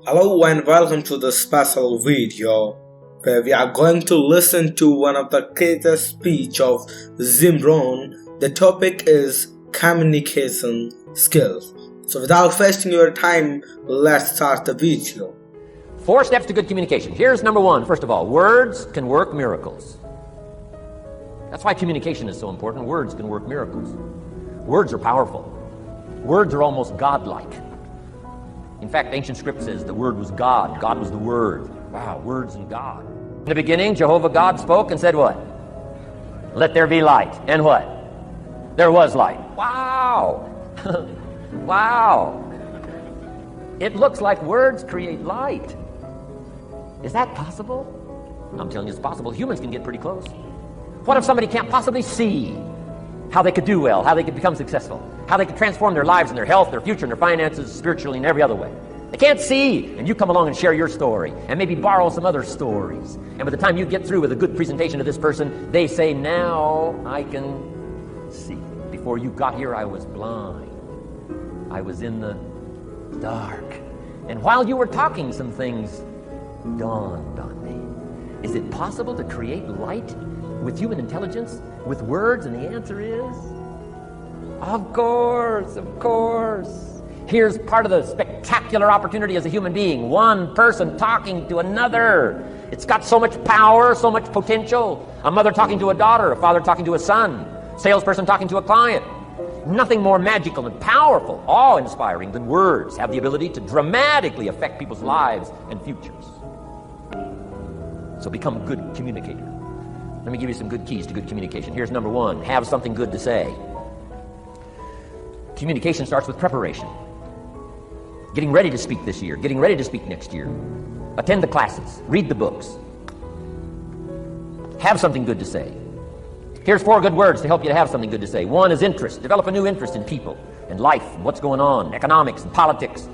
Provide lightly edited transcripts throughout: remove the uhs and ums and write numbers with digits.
Hello and welcome to this special video where we are going to listen to one of the greatest speech of Rohn. The topic is communication skills. So without wasting your time, let's start the video. 4 steps to good communication. Here's number 1. First of all, words can work miracles. That's why communication is so important. Words can work miracles. Words are powerful. Words are almost godlike. In fact, ancient script says the Word was God. God was the Word. Wow, words and God. In the beginning, Jehovah God spoke and said what? Let there be light. And what? There was light. Wow. Wow. It looks like words create light. Is that possible? I'm telling you it's possible. Humans can get pretty close. What if somebody can't possibly see how they could do well, how they could become successful, how they could transform their lives and their health, their future, and their finances, spiritually, and every other way? They can't see, and you come along and share your story, and maybe borrow some other stories. And by the time you get through with a good presentation to this person, they say, now I can see. Before you got here, I was blind. I was in the dark. And while you were talking, some things dawned on me. Is it possible to create light with human intelligence, with words? And the answer is, of course, of course. Here's part of the spectacular opportunity as a human being. One person talking to another. It's got so much power, so much potential. A mother talking to a daughter, a father talking to a son, salesperson talking to a client. Nothing more magical and powerful, awe-inspiring than words have the ability to dramatically affect people's lives and futures. So become a good communicator. Let me give you some good keys to good communication. Here's number 1. Have something good to say. Communication starts with preparation. Getting ready to speak this year. Getting ready to speak next year. Attend the classes. Read the books. Have something good to say. Here's 4 good words to help you to have something good to say. 1 is interest. Develop a new interest in people and life and what's going on. Economics and politics.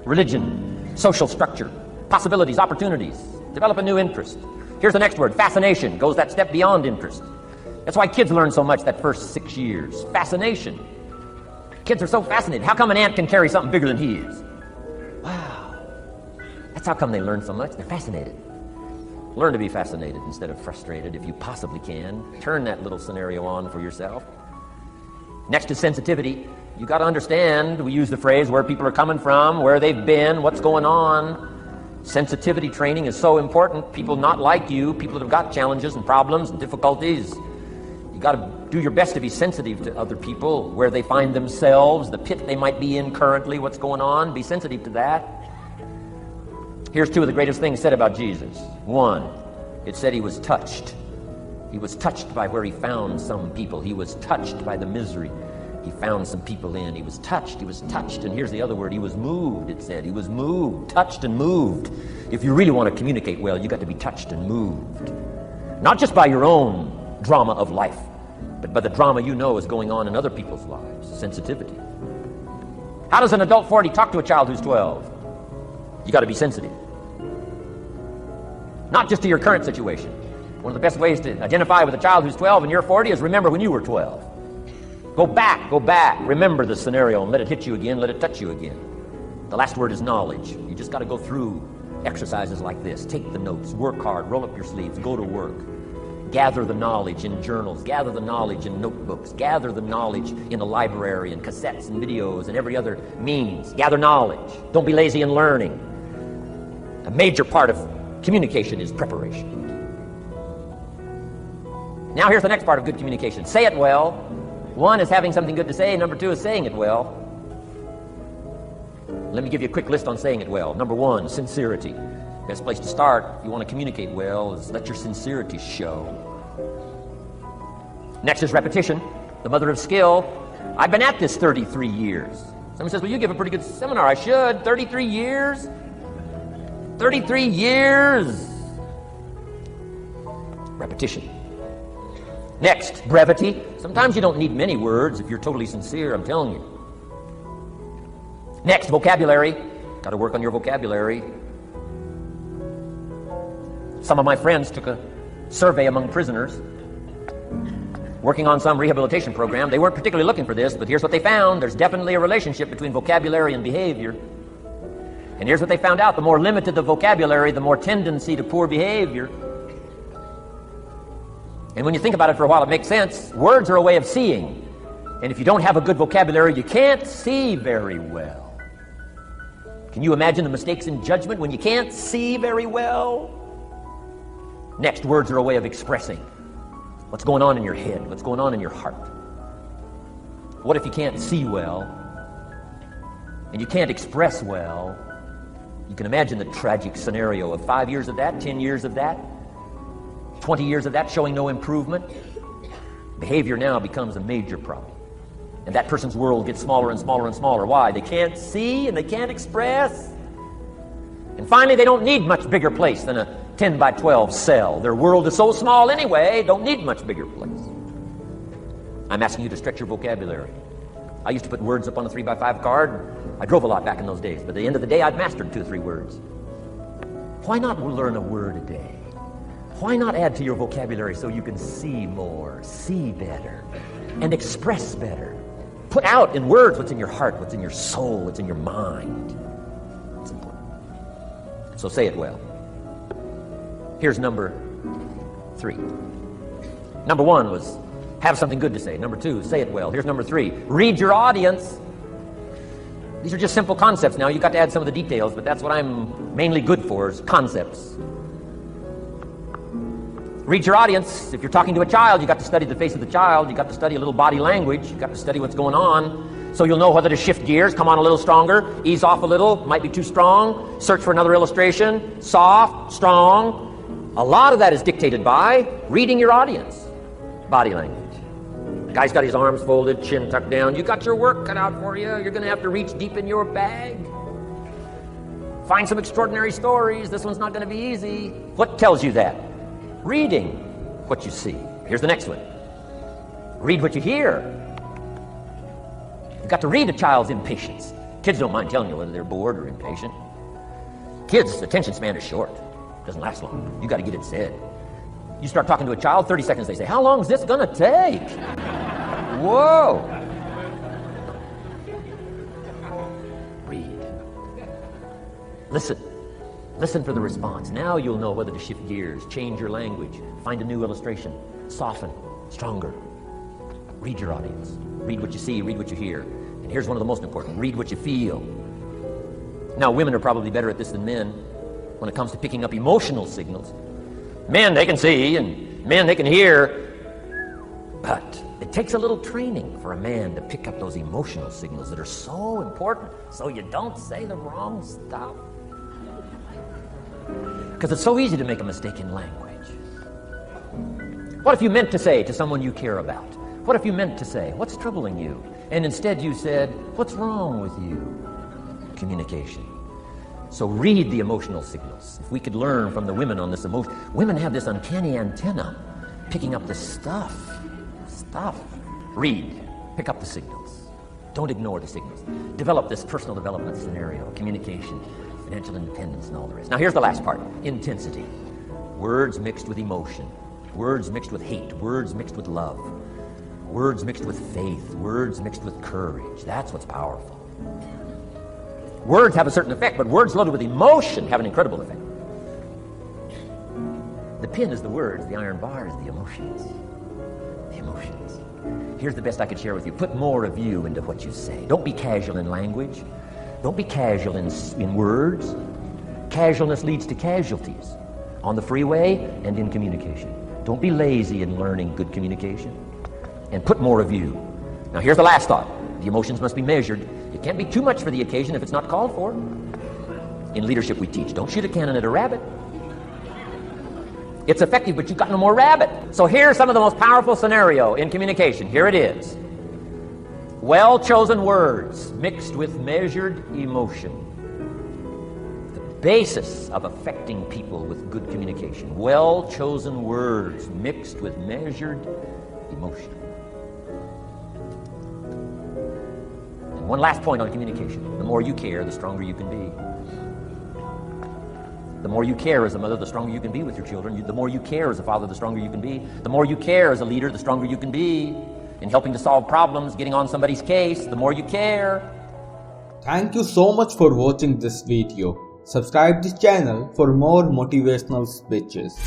Religion. Social structure. Possibilities. Opportunities. Develop a new interest. Here's the next word, fascination. Goes that step beyond interest. That's why kids learn so much that first 6 years. Fascination. Kids are so fascinated. How come an ant can carry something bigger than he is? Wow. That's how come they learn so much. They're fascinated. Learn to be fascinated instead of frustrated if you possibly can. Turn that little scenario on for yourself. Next is sensitivity. You got to understand, we use the phrase, where people are coming from, where they've been, what's going on. Sensitivity training is so important. People not like you, people that have got challenges and problems and difficulties. You got to do your best to be sensitive to other people, where they find themselves, the pit they might be in currently, what's going on. Be sensitive to that. Here's 2 of the greatest things said about Jesus. 1, it said he was touched. He was touched by where he found some people. He was touched by the misery he found some people in. He was touched. And here's the other word, he was moved, it said. He was moved, touched and moved. If you really want to communicate well, you got to be touched and moved. Not just by your own drama of life, but by the drama you know is going on in other people's lives. Sensitivity. How does an adult 40 talk to a child who's 12? You got to be sensitive. Not just to your current situation. One of the best ways to identify with a child who's 12 and you're 40 is remember when you were 12. Go back. Remember the scenario and let it hit you again, let it touch you again. The last word is knowledge. You just got to go through exercises like this. Take the notes, work hard, roll up your sleeves, go to work. Gather the knowledge in journals, gather the knowledge in notebooks, gather the knowledge in the library and cassettes and videos and every other means. Gather knowledge. Don't be lazy in learning. A major part of communication is preparation. Now here's the next part of good communication. Say it well. 1 is having something good to say. Number 2 is saying it well. Let me give you a quick list on saying it well. Number 1, sincerity. Best place to start if you want to communicate well is let your sincerity show. Next is repetition, the mother of skill. I've been at this 33 years. Someone says, well, you give a pretty good seminar. I should. 33 years? 33 years. Repetition. Next, brevity. Sometimes you don't need many words if you're totally sincere, I'm telling you. Next, vocabulary. Got to work on your vocabulary. Some of my friends took a survey among prisoners working on some rehabilitation program. They weren't particularly looking for this, but here's what they found. There's definitely a relationship between vocabulary and behavior. And here's what they found out. The more limited the vocabulary, the more tendency to poor behavior. And when you think about it for a while, it makes sense. Words are a way of seeing. And if you don't have a good vocabulary, you can't see very well. Can you imagine the mistakes in judgment when you can't see very well? Next, words are a way of expressing what's going on in your head, what's going on in your heart. What if you can't see well and you can't express well? You can imagine the tragic scenario of 5 years of that, 10 years of that, 20 years of that showing no improvement. Behavior now becomes a major problem. And that person's world gets smaller and smaller and smaller. Why? They can't see and they can't express. And finally, they don't need much bigger place than a 10 by 12 cell. Their world is so small anyway, don't need much bigger place. I'm asking you to stretch your vocabulary. I used to put words up on a 3 by 5 card. I drove a lot back in those days, but at the end of the day, I'd mastered 2 or 3 words. Why not learn a word a day? Why not add to your vocabulary so you can see more, see better, and express better? Put out in words what's in your heart, what's in your soul, what's in your mind. It's important. So say it well. Here's number 3. Number 1 was have something good to say. Number 2, say it well. Here's number 3. Read your audience. These are just simple concepts now. You've got to add some of the details, but that's what I'm mainly good for, is concepts. Read your audience. If you're talking to a child, you've got to study the face of the child. You've got to study a little body language. You've got to study what's going on, so you'll know whether to shift gears, come on a little stronger, ease off a little, might be too strong, search for another illustration, soft, strong. A lot of that is dictated by reading your audience. Body language. Guy's got his arms folded, chin tucked down. You got your work cut out for you. You're going to have to reach deep in your bag. Find some extraordinary stories. This one's not going to be easy. What tells you that? Reading what you see. Here's the next one. Read what you hear. You've got to read a child's impatience. Kids don't mind telling you whether they're bored or impatient. Kids' attention span is short. Doesn't last long. You got to get it said. You start talking to a child, 30 seconds they say, "How long is this going to take?" Whoa. Read. Listen. Listen for the response. Now you'll know whether to shift gears, change your language, find a new illustration, soften, stronger. Read your audience. Read what you see, read what you hear. And here's one of the most important. Read what you feel. Now, women are probably better at this than men when it comes to picking up emotional signals. Men, they can see, and men, they can hear. But it takes a little training for a man to pick up those emotional signals that are so important, so you don't say the wrong stuff. Because it's so easy to make a mistake in language. What if you meant to say to someone you care about? What if you meant to say, "What's troubling you?" And instead you said, "What's wrong with you?" Communication. So read the emotional signals. If we could learn from the women on this emotion. Women have this uncanny antenna, picking up the stuff. Read. Pick up the signals. Don't ignore the signals. Develop this personal development scenario, communication, financial independence, and all the rest. Now here's the last part. Intensity. Words mixed with emotion. Words mixed with hate. Words mixed with love. Words mixed with faith. Words mixed with courage. That's what's powerful. Words have a certain effect, but words loaded with emotion have an incredible effect. The pin is the words, the iron bar is the emotions. The emotions. Here's the best I could share with you. Put more of you into what you say. Don't be casual in language. Don't be casual in words. Casualness leads to casualties on the freeway and in communication. Don't be lazy in learning good communication. And put more of you. Now here's the last thought. The emotions must be measured. It can't be too much for the occasion if it's not called for. In leadership we teach, don't shoot a cannon at a rabbit. It's effective, but you've got no more rabbit. So here's some of the most powerful scenario in communication. Here it is. Well-chosen words mixed with measured emotion. The basis of affecting people with good communication. Well-chosen words mixed with measured emotion. And one last point on communication. The more you care, the stronger you can be. The more you care as a mother, the stronger you can be with your children. The more you care as a father, the stronger you can be. The more you care as a leader, the stronger you can be in helping to solve problems, getting on somebody's case. The more you care. Thank you so much for watching this video. Subscribe this channel for more motivational speeches.